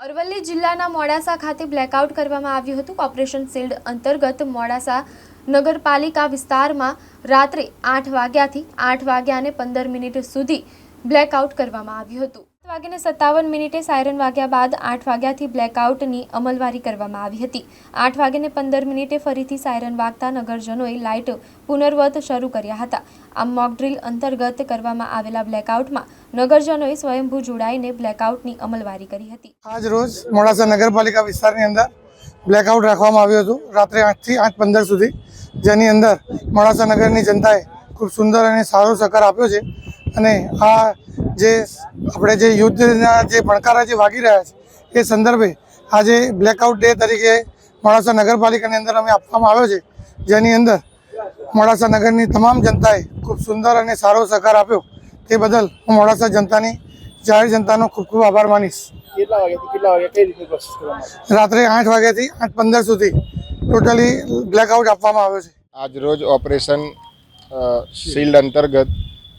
અરવલ્લી જિલ્લાના મોડાસા ખાતે બ્લેકઆઉટ કરવામાં આવ્યું હતું। ઓપરેશન શિલ્ડ અંતર્ગત મોડાસા નગરપાલિકા વિસ્તારમાં રાત્રે 8 વાગ્યાથી 8 વાગ્યા અને 15 મિનિટ સુધી બ્લેકઆઉટ કરવામાં આવ્યું હતું। 7:57 સાયરન વાગ્યા બાદ 8 વાગ્યાથી બ્લેકઆઉટની અમલવારી કરવામાં આવી હતી। 8:15 ફરીથી સાયરન વાગતા નગરજનોએ લાઇટ પુનર્વત શરૂ કર્યા હતા। આ મોક ડ્રીલ અંતર્ગત કરવામાં આવેલા બ્લેકઆઉટમાં નગરજનોએ સ્વયંભૂ જોડાઈને બ્લેકઆઉટની અમલવારી કરી હતી। આજ રોજ મોડાસા નગરપાલિકા વિસ્તારની અંદર બ્લેકઆઉટ રાખવામાં આવ્યું હતું રાત્રે 8 થી 8:15 સુધી, જેની અંદર મોડાસા નગરની જનતાએ ખૂબ સુંદર અને સારો સહકાર આપ્યો છે। અને આ જે આપણે જે યુદ્ધના જે ભણકારા જે વાગી રહ્યા છે એ સંદર્ભે આજે બ્લેકઆઉટ ડે તરીકે મોડાસા નગરપાલિકાની અંદર અમે આપવામાં આવ્યો છે, જેની અંદર મોડાસા નગરની તમામ જનતાએ ખૂબ સુંદર અને સારો સહકાર આપ્યો। તે બદલ હું મોડાસા જનતાની જાહેર જનતાનો ખૂબ ખૂબ આભાર માનીશ। રાત્રે 8 વાગ્યાથી 8:15 સુધી ટોટલી બ્લેકઆઉટ આપવામાં આવ્યો છે। આજ રોજ ઓપરેશન શિલ્ડ અંતર્ગત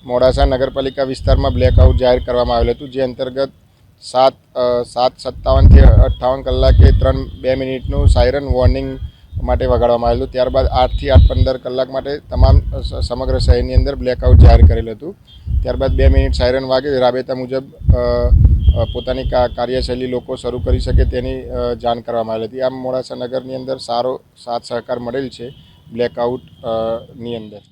મોડાસા નગરપાલિકા વિસ્તારમાં બ્લેકઆઉટ જાહેર કરવામાં આવેલું હતું, જે અંતર્ગત 7:57 થી 58 કલાકે 2 મિનિટનું સાયરન વોર્નિંગ માટે વગાડવામાં આવેલું। ત્યારબાદ 8 થી 8:15 કલાક માટે તમામ સમગ્ર શહેરની અંદર બ્લેકઆઉટ જાહેર કરેલું હતું। ત્યારબાદ 2 મિનિટ સાયરન વાગે રાબેતા મુજબ પોતાની કાર્યશૈલી લોકો શરૂ કરી શકે તેની જાણ કરવામાં આવેલી હતી। આમ મોડાસા નગરની અંદર સારો સાથ સહકાર મળેલ છે બ્લેકઆઉટની અંદર।